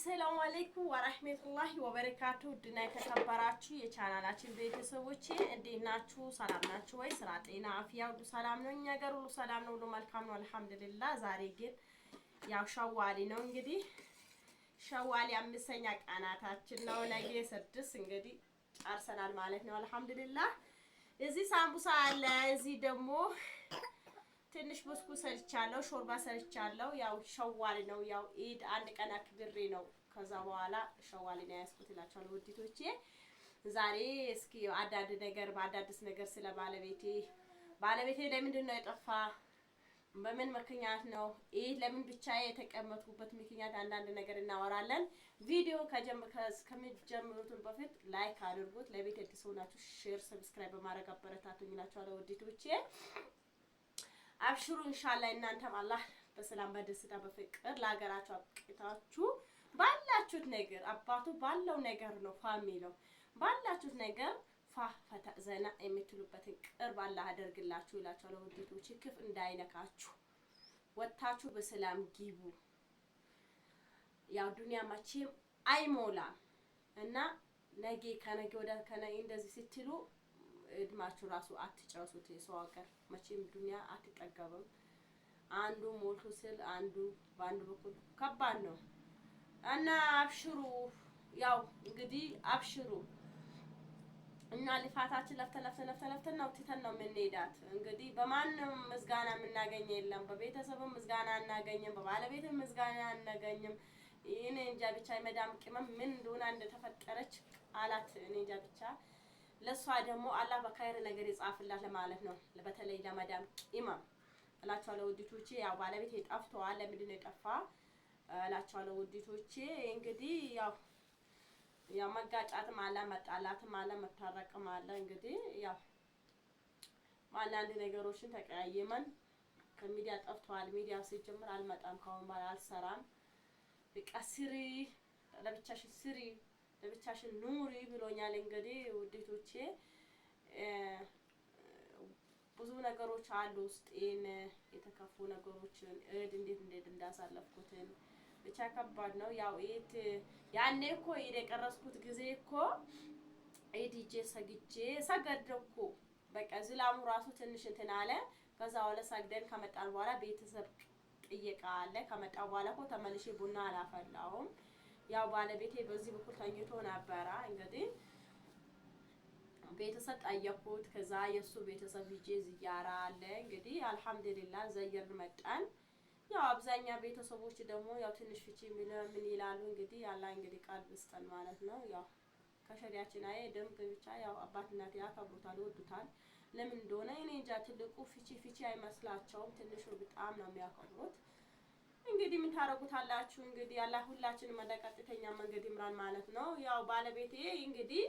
አሰላሙ አለይኩም ወራህመቱላሂ ወበረካቱ ድና የተከበራችሁ የቻናላችን ቤተሰቦች እንዴት ናችሁ? ሰላም ናችሁ ወይ? ስራ፣ ጤና፣ አፍያ ሁሉ ሰላም ነው? እኛ ጋር ሁሉ ሰላም ነው፣ ሁሉ መልካም ነው አልሐምዱሊላህ። ዛሬ ግን ያው ሸዋሊ ነው እንግዲህ ሸዋሊ 5ኛ ቀናታችን ነው። ነገ 6 እንግዲህ ጨርሰናል ማለት ነው አልሐምዱሊላህ። እዚህ ሳምቡሳ አለ፣ እዚህ ደግሞ ትንሽ ብስኩት ሰርቻለሁ፣ ሾርባ ሰርቻለሁ። ያው ሸዋሊ ነው፣ ያው ኢድ አንድ ቀን አክብሬ ነው ከዛ በኋላ ሸዋሊ ነው ያስኩት እላችኋለሁ ውዲቶቼ። ዛሬ እስኪ አዳዲስ ነገር ስለ ባለቤቴ ለምንድን ነው የጠፋ፣ በምን ምክንያት ነው ኢድ ለምን ብቻ የተቀመጥኩበት ምክንያት አንዳንድ ነገር እናወራለን። ቪዲዮ ከመጀመሩት በፊት ላይክ አድርጉት፣ ለቤት አዲስ ሆናችሁ ሼር፣ ሰብስክራይብ በማድረግ አበረታቱኝ እላችኋለሁ ውዲቶቼ። አብሽሩ ኢንሻአላህ እናንተም አላህ በሰላም በደስታ በፍቅር ለሀገራችሁ አብቅታችሁ ባላችሁት ነገር አባቱ ባለው ነገር ነው ፋሚሊው ባላችሁት ነገር ፈታ ዘና የምትሉበትን ቅርብ አላህ አደርግላችሁ እላችኋለሁ ውዲቶቼ። ክፍ እንዳይነካችሁ ወጣችሁ በሰላም ግቡ። ያው ዱንያ መቼም አይሞላም እና ነገ ከነገ ወዲያ እንደዚህ ስትሉ እድማችሁ ራሱ አትጨርሱት። የሰው ሀገር መቼም ዱንያ አትጠገብም። አንዱ ሞልቶ ስል አንዱ በአንዱ በኩል ከባድ ነው እና አብሽሩ። ያው እንግዲህ አብሽሩ እና ልፋታችን ለፍተን ነው ትተን ነው የምንሄዳት። እንግዲህ በማንም ምስጋና የምናገኝ የለም፣ በቤተሰብም ምስጋና አናገኝም፣ በባለቤትም ምስጋና አናገኝም። እኔ እንጃ ብቻ የመዳም ቅመም ምን እንደሆነ እንደተፈጠረች አላት። እኔ እንጃ ብቻ ለሷ ደግሞ አላህ በኸይር ነገር ይጻፍላት ለማለት ነው። በተለይ ለመዳም ቅመም እላችኋለሁ ውዲቶቼ። ያው ባለቤት ጠፍቷል። ለምንድን ነው የጠፋ እላችኋለሁ ውዲቶቼ። እንግዲህ ያው መጋጫትም አለ፣ መጣላትም አለ፣ መታረቅም አለ። እንግዲህ ያው አንዳንድ ነገሮችን ተቀያየመን ከሚዲያ ጠፍቷል። ሚዲያ ሲጀምር አልመጣም ካሁን በኋላ አልሰራም፣ በቃ ስሪ ለብቻሽን ስሪ ለብቻሽን ኑሪ ብሎኛል። እንግዲህ ውዲቶቼ ብዙ ነገሮች አሉ ውስጤን የተከፉ ነገሮችን እንዴት እንዳሳለፍኩትን ብቻ ከባድ ነው። ያው ያኔ እኮ የቀረስኩት ጊዜ እኮ ዲጄ ሰገደኩ በቃ ዝላሙ ራሱ ትንሽ እንትን አለ። ከዛ ወለ ሰግደን ከመጣን በኋላ ቤተሰብ ጥየቃ አለ። ከመጣው በኋላ እኮ ተመልሼ ቡና አላፈላሁም። ያው ባለቤቴ በዚህ በኩል ተኝቶ ነበረ። እንግዲህ ቤተሰብ ጠየቁት። ከዛ የሱ ቤተሰብ ሂጄ ዝያራ አለ። እንግዲህ አልሐምዱሊላህ ዘይር መጣን። ያው አብዛኛ ቤተሰቦች ደግሞ ያው ትንሽ ፍቺ ምን ይላሉ እንግዲህ እንግዲህ ቃል ብስጠን ማለት ነው። ያው ከሸሪያችን ደንብ ብቻ ያው አባት እናት ያከብሩታል፣ ይወዱታል። ለምን እንደሆነ እኔ እንጃ። ትልቁ ፍቺ አይመስላቸውም፣ ትንሹ በጣም ነው የሚያከብሩት። እንግዲህ ምን ታረጉታላችሁ? እንግዲህ አላህ ሁላችንም ወደ ቀጥተኛ መንገድ ይምራን ማለት ነው። ያው ባለቤቴ እንግዲህ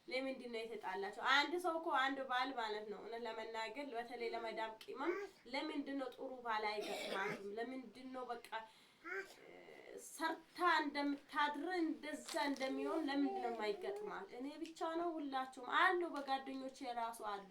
ለምንድን ነው የተጣላችሁ? አንድ ሰው እኮ አንድ ባል ማለት ነው እውነት ለመናገር በተለይ ለመዳም ቅመም ለምንድን ነው ጥሩ ባል አይገጥማትም? ለምንድን ነው በቃ ሰርታ እንደምታድር እንደዛ እንደሚሆን ለምንድን ነው የማይገጥማት? እኔ ብቻ ነው? ሁላችሁም አሉ፣ በጓደኞቼ ራሱ አሉ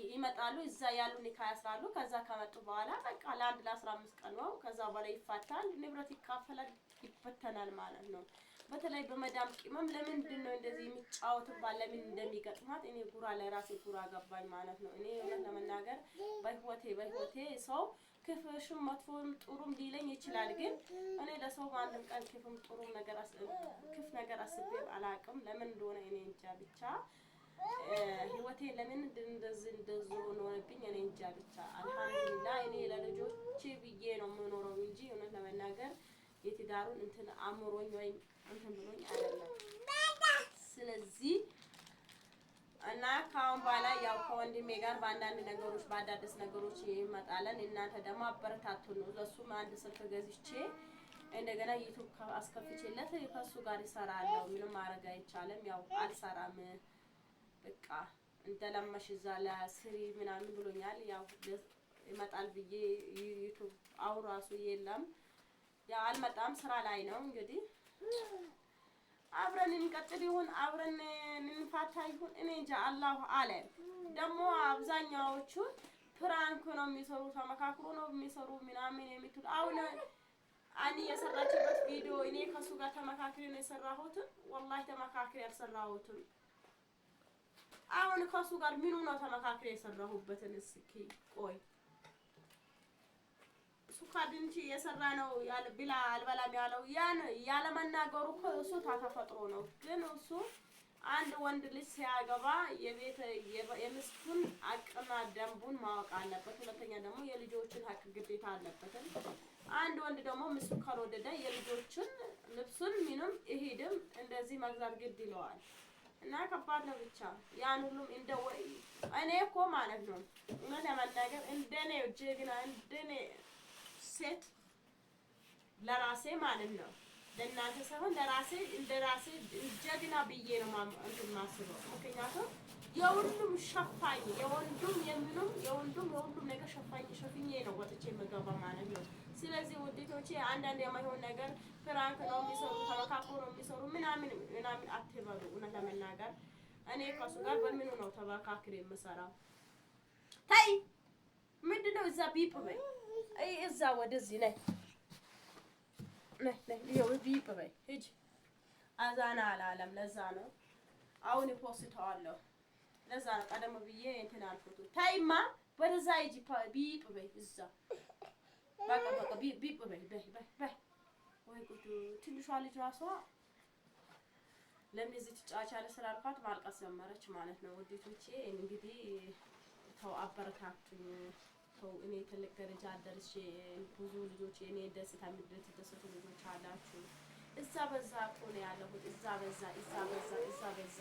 ይመጣሉ፣ እዛ ያሉ ኒካ ያስራሉ። ከዛ ከመጡ በኋላ በቃ ለ15 ቀን ነው፣ ከዛ በኋላ ይፋታል፣ ንብረት ይካፈላል፣ ይበተናል ማለት ነው። በተለይ በመዳም ቅመም ለምንድን ነው እንደዚህ የሚጫወትባት? ለምን እንደሚገጥማት እኔ ለራሴ ጉራ ገባኝ ማለት ነው። እኔ እውነት ለመናገር በህይወቴ ሰው ክፍሽም መጥፎም ጥሩም ሊለኝ ይችላል፣ ግን እኔ ለሰው አንድም ቀን ክፍም ጥሩም ነገር ነገር አስቤ አላውቅም። ለምን እንደሆነ እኔ እንጃ ብቻ ህይወቴ ለምን እንደዚህ ሆነብኝ እኔ እንጃ ብቻ። አልሐምዱሊላህ እኔ ለልጆቼ ብዬ ነው የምኖረው እንጂ እውነት ለመናገር የትዳሩን እንትን አምሮኝ ወይም እንትን ብሎኝ አይደለም። ስለዚህ እና ካሁን በኋላ ያው ከወንድሜ ጋር በአንዳንድ ነገሮች በአዳዲስ ነገሮች ይመጣለን። እናንተ ደግሞ አበረታቱን ነው። ለሱም አንድ ስልክ ገዝቼ እንደገና ዩቲዩብ አስከፍቼለት ከሱ ጋር ይሰራል። ምንም ማድረግ አይቻልም። ያው አልሰራም በቃ እንደለመሽ እዛ ለስሪ ምናምን ብሎኛል። ያው ይመጣል ብዬ ዩቲዩብ ራሱ የለም፣ ያው አልመጣም፣ ስራ ላይ ነው። እንግዲህ አብረን እንቀጥል ይሁን አብረን እንፋታ ይሁን እኔ እንጃ፣ አላሁ አለም። ደግሞ አብዛኛዎቹ ፕራንክ ነው የሚሰሩ፣ ተመካክሮ ነው የሚሰሩ ምናምን የሚሉት። አሁን አኒ የሰራችበት ቪዲዮ እኔ ከሱ ጋር ተመካክሬ ነው የሰራሁት። ወላሂ ተመካክሬ ያልሰራሁትም አሁን ከሱ ጋር ምኑ ነው ተመካክሬ የሰራሁበትን እስኪ ቆይ ሱካድንቺ የሰራ ነው ያለ ብላ አልበላም ያለው ያን ያለ መናገሩ እሱ ተፈጥሮ ነው። ግን እሱ አንድ ወንድ ልጅ ሲያገባ የቤት የምስቱን አቅና ደንቡን ማወቅ አለበት። ሁለተኛ ደግሞ የልጆችን ሀቅ ግዴታ አለበት። አንድ ወንድ ደግሞ ምስቱ ካልወደደ የልጆችን ልብሱን ምንም ይሄድም እንደዚህ መግዛት ግድ ይለዋል። እና ከባድ ነው ብቻ ያን ሁሉም እንደው እኔ እኮ ማለት ነው እውነት ለመናገር እንደኔ ጀግና እንደኔ ሴት ለራሴ ማለት ነው ለእናንተ ሳይሆን ለራሴ እንደራሴ ጀግና ብዬ ነው እንትን ማስበው። ምክንያቱም የሁሉም ሸፋኝ የወንዱም የምኑም የሁሉም ነገር ሸፍኜ ነው ወጥቼ የምገባ ማለት ነው። ስለዚህ ውዴቶቼ አንዳንድ የማይሆን ነገር ፍራንክ ነው የሚሰሩ ተመካክሮ ነው የሚሰሩ ምናምን አትበሉ። እውነት ለመናገር እኔ ከሱ ጋር በምኑ ነው ተመካክሬ የምሰራው? ታይ ምንድነው እዛ ቢፕ በይ እዛ ወደዚህ ነይ ይኸው ቢፕ በይ ሂጂ። አዛና አላለም። ለዛ ነው አሁን ፖስተዋለሁ። ለዛ ነው ቀደም ብዬ እንትን አልኩት። ታይማ ወደዛ ሂጂ ቢፕ በይ እዛ በቃ ቢፕ በይ በይ። ወይ ጉድ! ትንሿ ልጅ ራሷ ለምን እዚህ ትጫወቻለሽ ስላልኳት ማልቀስ ጀመረች ማለት ነው። ውዴቶቼ እንግዲህ ተው አበረታቱኝ። እኔ ትልቅ ደረጃ ደርሼ ብዙ ልጆች እኔ ደስታ የሚደሰቱ ልጆች አላችሁ። እዛ በዛ እኮ ነው ያለሁት። እዛ በዛ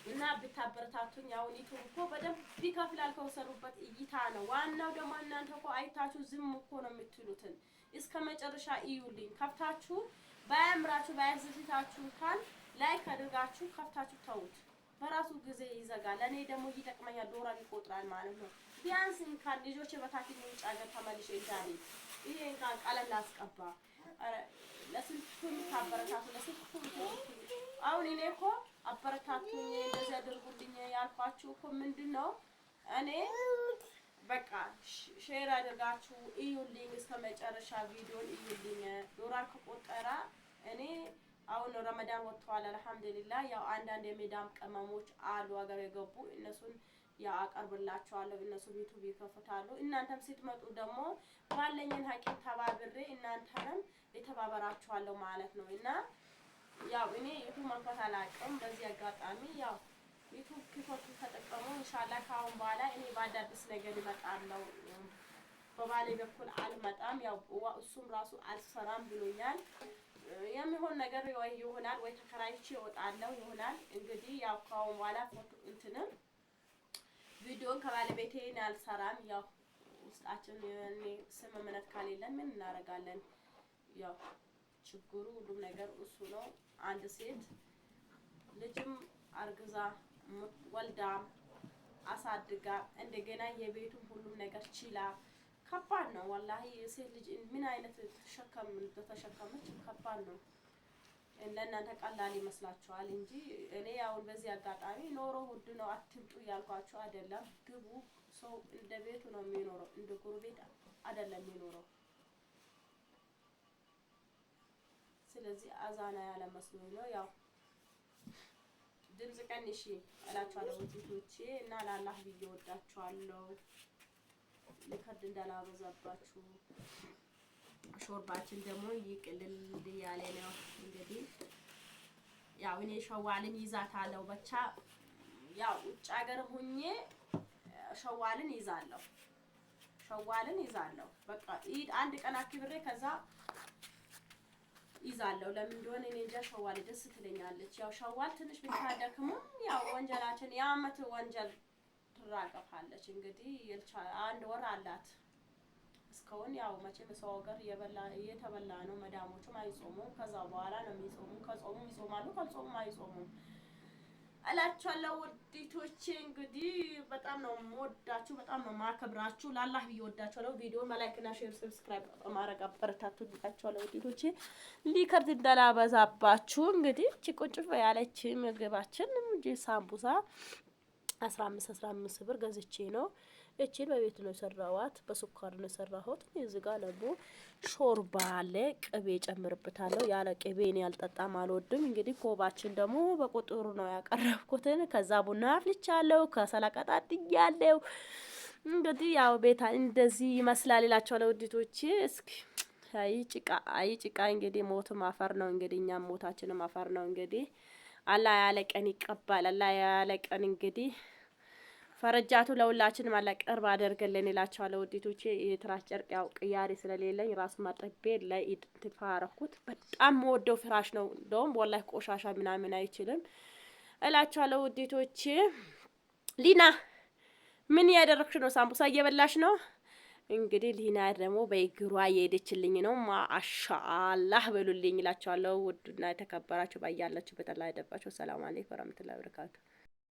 እና ብታበረታቱኝ። አሁን ዩቲዩብ እኮ በደንብ ቢከፍላል ከወሰሩበት እይታ ነው። ዋናው ደግሞ እናንተ እኮ አይታችሁ ዝም እኮ ነው የምትሉትን። እስከ መጨረሻ እዩልኝ። ከፍታችሁ ባያምራችሁ ባያስደስታችሁ እንኳን ላይክ አድርጋችሁ ከፍታችሁ ተውት። በራሱ ጊዜ ይዘጋል። ለኔ ደግሞ ይጠቅመኛል። ዶላር ይቆጥራል ማለት ነው። ቢያንስ እንኳን ልጆቼ በታኪም ውጭ ሀገር ተመልሼ እንዳለ ይሄ እንኳን ቀለም ላስቀባ ለስንቱን ታበረታቱ ለስንቱን አሁን እኔ እኮ አበረታቱኝ እንደዚህ አድርጉልኝ ያልኳችሁ እኮ ምንድነው እኔ በቃ ሼር አድርጋችሁ እዩልኝ እስከ መጨረሻ ቪዲዮን እዩልኝ። ዶላር ከቆጠራ እኔ አሁን ረመዳን ወጥቷል አልহামዱሊላህ። ያው አንዳንድ የሜዳም ቀመሞች አሉ ሀገር የገቡ እነሱን ያው አቀርብላችኋለሁ። እነሱ ዩቲዩብ ይከፍታሉ። እናንተም ስትመጡ ደግሞ ባለኝን ሀቂም ተባብሬ እናንተንም የተባበራችኋለሁ ማለት ነው። እና ያው እኔ ዩቲዩብ መክፈት አላውቅም። በዚህ አጋጣሚ ያው ዩቲዩብ ክፈቱ ተጠቀሙ። ኢንሻአላህ ካሁን በኋላ እኔ ባዳድስ ነገር ይመጣለው። በባሌ በኩል አልመጣም። ያው እሱም ራሱ አልሰራም ብሎኛል። የሚሆን ነገር ወይ ይሆናል ወይ ተከራይቼ እወጣለሁ ይሆናል። እንግዲህ ያው ካሁን በኋላ ፎቶ እንትንም ቪዲዮን ከባለቤቴ አልሰራም። ያው ውስጣችን እኔ ስምምነት ካሌለን ምን እናደርጋለን? ያው ችግሩ ሁሉም ነገር እሱ ነው። አንድ ሴት ልጅም አርግዛ ወልዳ አሳድጋ እንደገና የቤቱን ሁሉም ነገር ችላ ከባድ ነው ወላሂ። ሴት ልጅ ምን አይነት ተሸከመች ከባድ ነው። ለእናንተ ቀላል ይመስላችኋል እንጂ እኔ አሁን በዚህ አጋጣሚ ኖሮ ውድ ነው አትምጡ ያልኳችሁ አይደለም። ግቡ። ሰው እንደ ቤቱ ነው የሚኖረው፣ እንደ ጎረቤት አይደለም የሚኖረው። ስለዚህ አዛና ያለ መስሎኝ ነው። ያው ድምጽ ቀንሺ እላችኋለሁ ውዴቶቼ እና ለአላህ ብዬ ወዳችኋለሁ። ለከድ እንዳላበዛባችሁ። ሾርባችን ደግሞ ይቅልል ያለ ነው። እንግዲህ ያው እኔ ሸዋልን ይዛታለሁ ብቻ ያው ውጭ ሀገር ሆኜ ሸዋልን ይዛለሁ። በቃ አንድ ቀን አክብሬ ከዛ ይዛለሁ። ለምን እንደሆነ እኔ እንጃ። ሸዋል ደስ ትለኛለች። ያው ሸዋል ትንሽ ብታደክሙ ያው ወንጀላችን የዓመት ወንጀል ትራቀፋለች። እንግዲህ አንድ ወር አላት እስካሁን። ያው መቼም ሰው ሀገር እየተበላ ነው። መዳሞቹም አይጾሙም። ከዛ በኋላ ነው የሚጾሙ። ከጾሙ ይጾማሉ፣ ካልጾሙ አይጾሙም እላችኋለሁ ውዴቶቼ። እንግዲህ በጣም ነው የምወዳችሁ፣ በጣም ነው የማከብራችሁ። ለአላህ ብዬ ወዳችኋለሁ። ቪዲዮውን በላይክ እና ሼር ሰብስክራይብ በማድረግ አበረታቱኝ እላችኋለሁ ውዴቶቼ። ሊከርድ እንዳላበዛባችሁ እንግዲህ እቺ ቁጭ ያለች ምግባችን እንጂ ሳምቡሳ 15 ብር ገዝቼ ነው እቺን በቤት ነው የሰራዋት፣ በስኳር ነው የሰራሁት። እዚህ ጋር ደግሞ ሾርባ አለ፣ ቅቤ ጨምርበታለሁ። ያለ ቅቤ እኔ አልጠጣም አልወድም። እንግዲህ ኮባችን ደግሞ በቁጥሩ ነው ያቀረብኩትን። ከዛ ቡና አፍልቻለሁ፣ ከሰል አቀጣጥያለሁ። እንግዲህ ያው ቤታ እንደዚህ ይመስላል እላችኋለሁ ውዲቶቼ። እስኪ አይ ጭቃ እንግዲህ ሞትም አፈር ነው እንግዲህ፣ እኛም ሞታችንም አፈር ነው እንግዲህ። አላህ ያለ ቀን ይቀባል። አላህ ያለ ቀን እንግዲህ ፈረጃቱ ለሁላችንም አላህ ቅርብ አደርገልን እላችኋለሁ ውዲቶቼ። የትራስ ጨርቅ ያው ቅያሬ ስለሌለኝ ራሱ ማጠቤ ለኢድ ትፋረኩት። በጣም ወደው ፍራሽ ነው እንደውም ወላሂ ቆሻሻ ምናምን አይችልም እላችኋለሁ ውዲቶቼ። ሊና ምን ያደረግሽ ነው? ሳምቡሳ እየበላሽ ነው? እንግዲህ ሊና ደግሞ በእግሯ እየሄደችልኝ ነው። ማሻአላህ በሉልኝ እላችኋለሁ። ውድና የተከበራችሁ ባያላችሁ በተላ ያደባችሁ ሰላም አለይኩም ወራህመቱላሂ ወበረካቱ።